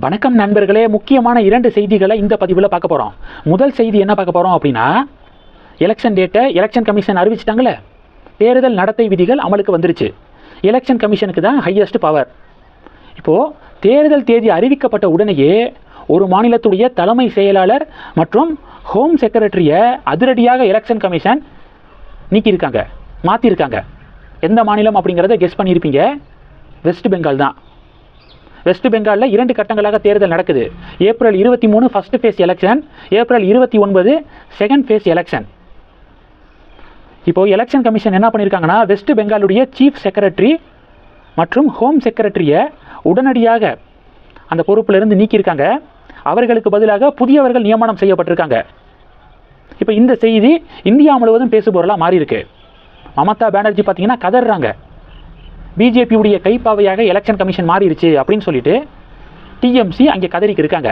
வணக்கம் நண்பர்களே, முக்கியமான 2 செய்திகளை இந்த பதிவில் பார்க்க போகிறோம். முதல் செய்தி என்ன பார்க்க போகிறோம் அப்படின்னா, எலெக்ஷன் டேட்டை எலெக்ஷன் கமிஷன் அறிவிச்சிட்டாங்களே, தேர்தல் நடத்தை விதிகள் அமலுக்கு வந்துருச்சு. எலெக்ஷன் கமிஷனுக்கு தான் ஹையஸ்ட் பவர். இப்போது தேர்தல் தேதி அறிவிக்கப்பட்ட உடனேயே ஒரு மாநிலத்துடைய தலைமை செயலாளர் மற்றும் ஹோம் செக்ரட்டரியை அதிரடியாக எலெக்ஷன் கமிஷன் நீக்கியிருக்காங்க, மாற்றிருக்காங்க. எந்த மாநிலம் அப்படிங்கிறத கெஸ் பண்ணியிருப்பீங்க, வெஸ்ட் பெங்கால் தான். வெஸ்ட் பெங்காலில் 2 கட்டங்களாக தேர்தல் நடக்குது. April 23 first face election, April 29 second phase election. இப்போது எலெக்ஷன் கமிஷன் என்ன பண்ணியிருக்காங்கன்னா, வெஸ்ட் பெங்காலுடைய சீஃப் செக்ரட்டரி மற்றும் ஹோம் செக்ரட்டரியை உடனடியாக அந்த பொறுப்பிலிருந்து நீக்கியிருக்காங்க. அவர்களுக்கு பதிலாக புதியவர்கள் நியமனம் செய்யப்பட்டிருக்காங்க. இப்போ இந்த செய்தி இந்தியா முழுவதும் பேசுபொருளாக மாறி இருக்கு. மமதா பானர்ஜி பார்த்தீங்கன்னா கதறாங்க, பிஜேபியுடைய கைப்பாவையாக எலெக்ஷன் கமிஷன் மாறிடுச்சு அப்படின்னு சொல்லிட்டு டிஎம்சி அங்கே கதறிக்கு இருக்காங்க.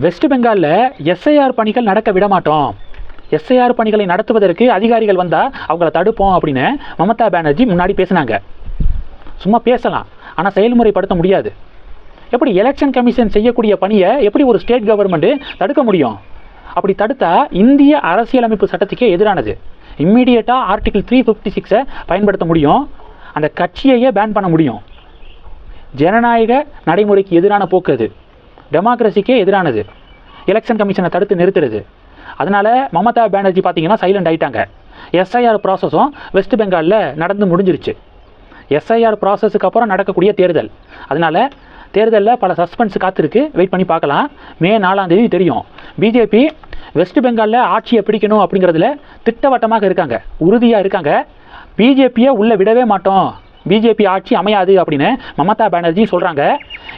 வெஸ்ட் பெங்காலில் எஸ்ஐஆர் பணிகள் நடக்க விட மாட்டோம், எஸ்ஐஆர் பணிகளை நடத்துவதற்கு அதிகாரிகள் வந்தால் அவங்கள தடுப்போம் அப்படின்னு மமதா பானர்ஜி முன்னாடி பேசினாங்க. சும்மா பேசலாம், ஆனால் செயல்முறைப்படுத்த முடியாது. எப்படி எலெக்ஷன் கமிஷன் செய்யக்கூடிய பணியை எப்படி ஒரு ஸ்டேட் கவர்மெண்ட்டு தடுக்க முடியும்? அப்படி தடுத்தா இந்திய அரசியலமைப்பு சட்டத்துக்கே எதிரானது. இம்மீடியட்டாக ஆர்டிகிள் 356 பயன்படுத்த முடியும், அந்த கட்சியையே பேன் பண்ண முடியும். ஜனநாயக நடைமுறைக்கு எதிரான போக்கு அது, டெமோக்ரஸிக்கே எதிரானது. எலெக்ஷன் கமிஷனை தடுத்து நிறுத்துறது. அதனால் மமதா பானர்ஜி பார்த்தீங்கன்னா சைலண்ட் ஆகிட்டாங்க. எஸ்ஐஆர் ப்ராசஸும் வெஸ்ட் பெங்காலில் நடந்து முடிஞ்சிருச்சு. எஸ்ஐஆர் ப்ராசஸுக்கு அப்புறம் நடக்கக்கூடிய தேர்தல், அதனால் தேர்தலில் பல சஸ்பென்ஸ் காத்திருக்கு. வெயிட் பண்ணி பார்க்கலாம். மே 4ஆம் தேதி தெரியும். பிஜேபி வெஸ்ட் பெங்காலில் ஆட்சியை பிடிக்கணும் அப்படிங்கிறதுல திட்டவட்டமாக இருக்காங்க, உறுதியாக இருக்காங்க. பிஜேபியை உள்ளே விடவே மாட்டோம், பிஜேபி ஆட்சி அமையாது அப்படின்னு மமதா பானர்ஜி சொல்கிறாங்க.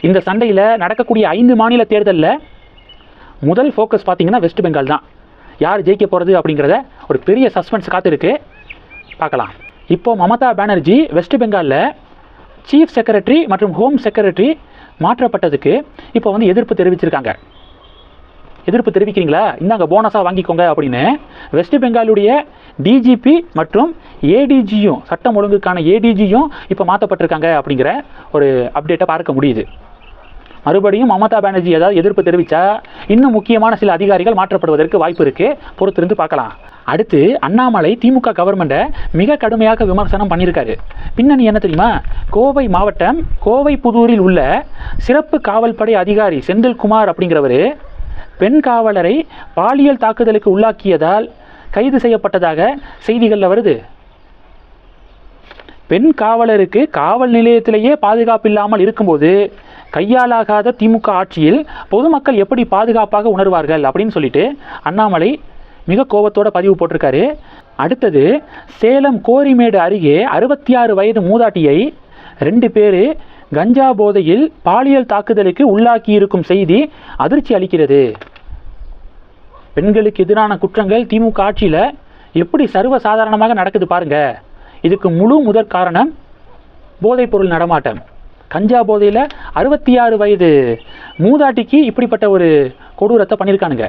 இந்த சண்டையில் நடக்கக்கூடிய 5 மாநில தேர்தலில் முதல் ஃபோக்கஸ் பார்த்தீங்கன்னா வெஸ்ட் பெங்கால் தான். யார் ஜெயிக்க போகிறது அப்படிங்கிறத ஒரு பெரிய சஸ்பென்ஸ் காத்திருக்கு, பார்க்கலாம். இப்போது மமதா பானர்ஜி வெஸ்ட் பெங்காலில் சீஃப் செக்ரட்டரி மற்றும் ஹோம் செக்ரட்டரி மாற்றப்பட்டதுக்கு இப்போ எதிர்ப்பு தெரிவிச்சிருக்காங்க. எதிர்ப்பு தெரிவிக்கிறீங்களா, இந்தாங்க போனஸாக வாங்கிக்கோங்க அப்படின்னு வெஸ்ட் பெங்காலுடைய டிஜிபி மற்றும் ஏடிஜியும், சட்டம் ஒழுங்குக்கான ஏடிஜியும் இப்போ மாற்றப்பட்டிருக்காங்க அப்படிங்கிற ஒரு அப்டேட்டை பார்க்க முடியுது. மறுபடியும் மமதா பானர்ஜி ஏதாவது எதிர்ப்பு தெரிவித்தா இன்னும் முக்கியமான சில அதிகாரிகள் மாற்றப்படுவதற்கு வாய்ப்பு இருக்குது, பொறுத்திருந்து பார்க்கலாம். அடுத்து அண்ணாமலை திமுக கவர்மெண்ட்டை மிக கடுமையாக விமர்சனம் பண்ணியிருக்காரு. பின்னணி என்ன தெரியுமா? கோவை மாவட்டம் கோவை புதூரில் உள்ள சிறப்பு காவல்படை அதிகாரி செந்தில்குமார் அப்படிங்கிறவர் பெண் காவலரை பாலியல் தாக்குதலுக்கு உள்ளாக்கியதால் கைது செய்யப்பட்டதாக செய்திகளில் வருது. பெண் காவலருக்கு காவல் நிலையத்திலேயே பாதுகாப்பு இல்லாமல் இருக்கும்போது கையாலாகாத திமுக ஆட்சியில் பொதுமக்கள் எப்படி பாதுகாப்பாக உணர்வார்கள் அப்படின்னு சொல்லிட்டு அண்ணாமலை மிக கோபத்தோட பதிவு போட்டிருக்காரு. அடுத்தது சேலம் கோரிமேடு அருகே 66 வயது மூதாட்டியை 2 பேர் கஞ்சா போதையில் பாலியல் தாக்குதலுக்கு உள்ளாக்கி இருக்கும் செய்தி அதிர்ச்சி அளிக்கிறது. பெண்களுக்கு எதிரான குற்றங்கள் திமுக ஆட்சியில் எப்படி சர்வசாதாரணமாக நடக்குது பாருங்க. இதுக்கு முழு முதற் காரணம் போதைப்பொருள் நடமாட்டம். கஞ்சா போதையில் 66 வயது மூதாட்டிக்கு இப்படிப்பட்ட ஒரு கொடூரத்தை பண்ணியிருக்கானுங்க.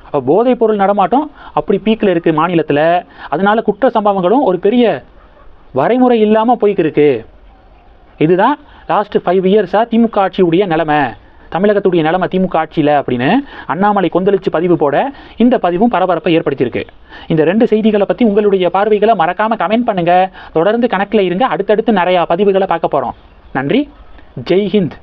அப்போ போதைப்பொருள் நடமாட்டம் அப்படி பீக்கில் இருக்குது மாநிலத்தில். அதனால் குற்ற சம்பவங்களும் ஒரு பெரிய வரைமுறை இல்லாமல் போய்க்கிருக்கு. இதுதான் லாஸ்ட் 5 இயர்ஸாக திமுக ஆட்சியுடைய நிலைமை, தமிழகத்துடைய நிலைமை திமுக ஆட்சியில் அப்படின்னு அண்ணாமலை கொந்தளித்து பதிவு போட இந்த பதிவும் பரபரப்பை ஏற்படுத்தியிருக்கு. இந்த 2 செய்திகளை பற்றி உங்களுடைய பார்வைகளை மறக்காமல் கமெண்ட் பண்ணுங்கள். தொடர்ந்து கணக்கில் இருங்க, அடுத்தடுத்து நிறையா பதிவுகளை பார்க்க போகிறோம். நன்றி, ஜெய் ஹிந்த்.